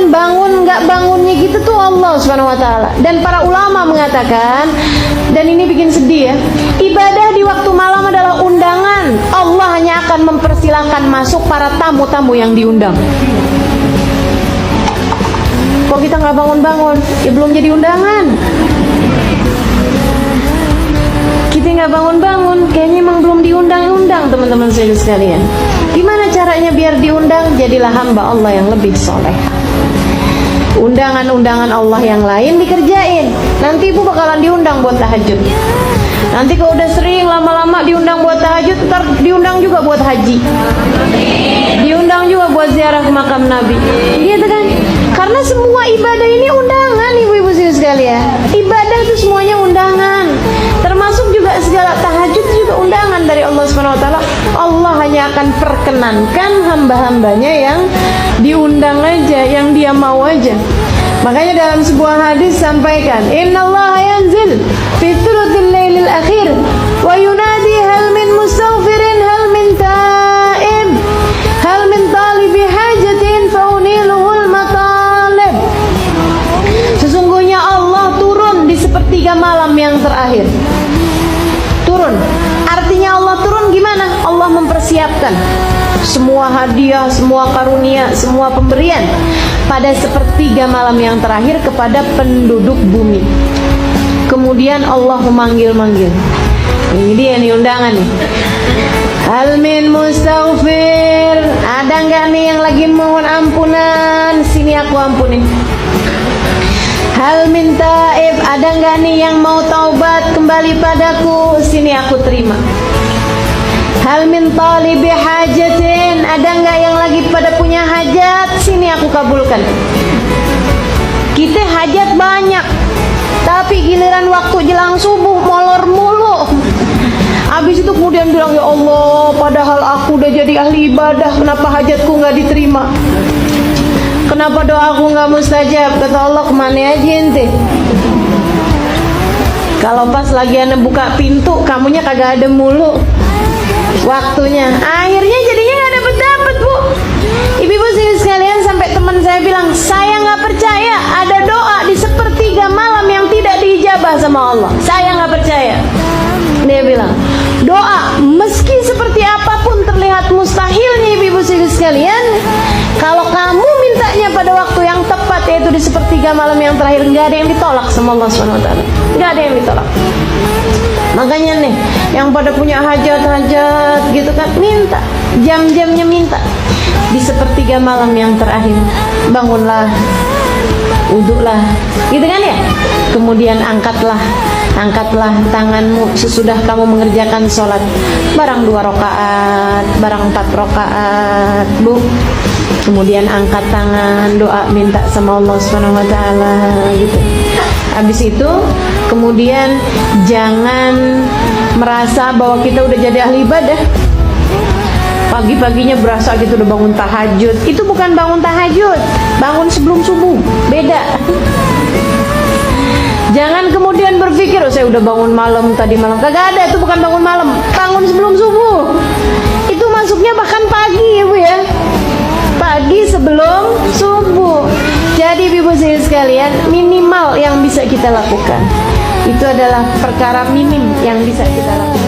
yang bangun nggak bangunnya gitu tuh Allah Subhanahu wa taala. Dan para ulama mengatakan, dan ini bikin sedih ya, ibadah di waktu malam adalah undangan. Allah hanya akan mempersilahkan masuk para tamu-tamu yang diundang. Kok kita nggak bangun-bangun? Ya belum jadi undangan. Kita nggak bangun-bangun, kayaknya emang belum diundang-undang, teman-teman saya sekalian. Gimana caranya biar diundang? Jadilah hamba Allah yang lebih soleh. Undangan-undangan Allah yang lain dikerjain. Nanti ibu bakalan diundang buat tahajud. Nanti kalau udah sering lama-lama diundang buat tahajud, ntar diundang juga buat haji, diundang juga buat ziarah ke makam Nabi, gitu kan? Karena semua ibadah ini undangan, ibu-ibu sekalian. Ibadah itu semuanya undangan, termasuk juga segala tahajud juga undangan dari Allah Subhanahu wa taala. Allah hanya akan perkenankan hamba-hambanya yang diundang aja, yang dia mau aja. Makanya dalam sebuah hadis sampaikan, innallaha yanzil fi thuluthil lailil akhir wa yunadi hal min mustaghfirin hal min ta'ib hal min talibi hajatin fauniluhul matalib. Sesungguhnya Allah turun di sepertiga malam yang terakhir. Turun, artinya Allah turun gimana? Allah mempersiapkan semua hadiah, semua karunia, semua pemberian pada sepertiga malam yang terakhir kepada penduduk bumi. Kemudian Allah memanggil-manggil. Ini dia nih undangan nih. Hal min mustaghfir, ada nggak nih yang lagi mohon ampunan? Sini aku ampunin. Hal min taib, ada nggak nih yang mau taubat kembali padaku? Sini aku terima. Hal min talibi hajatin, ada nggak yang lagi pada punya hajat? Sini aku kabulkan. Kita hajat banyak, tapi giliran waktu jelang subuh molor mulu. Habis itu kemudian bilang, ya Allah, padahal aku udah jadi ahli ibadah, kenapa hajatku nggak diterima? Kenapa doaku nggak mustajab? Kata Allah, kemana aja ente? Kalau pas lagi anda buka pintu, kamunya kagak ada mulu waktunya. Akhirnya jadinya nggak dapet bu. Ibu-ibu sekalian, sampai teman saya bilang, saya nggak percaya ada doa di sepertiga malam yang tidak diijabah sama Allah. Saya nggak percaya. Dia bilang, doa meski seperti apapun terlihat mustahilnya, ibu-ibu sekalian, kalau kamu mintanya pada waktu yang tepat, yaitu di sepertiga malam yang terakhir, nggak ada yang ditolak sama Allah SWT. Nggak ada yang ditolak. Makanya nih, yang pada punya hajat-hajat gitu kan, minta, jam-jamnya minta. Di sepertiga malam yang terakhir, bangunlah, wudulah, gitu kan ya. Kemudian angkatlah tanganmu sesudah kamu mengerjakan sholat, barang 2 rakaat, barang 4 rakaat, bu. Kemudian angkat tangan, doa, minta sama Allah Subhanahu wa taala, gitu. Habis itu kemudian jangan merasa bahwa kita udah jadi ahli ibadah. Pagi-paginya berasa gitu udah bangun tahajud. Itu bukan bangun tahajud, bangun sebelum subuh, beda. Jangan kemudian berpikir, oh saya udah bangun malam tadi malam. Kagak ada, itu bukan bangun malam, bangun sebelum subuh. Itu masuknya bahkan pagi ya bu ya, pagi sebelum subuh. Jadi ibu sekalian, minimal yang bisa kita lakukan itu adalah perkara minim yang bisa kita lakukan.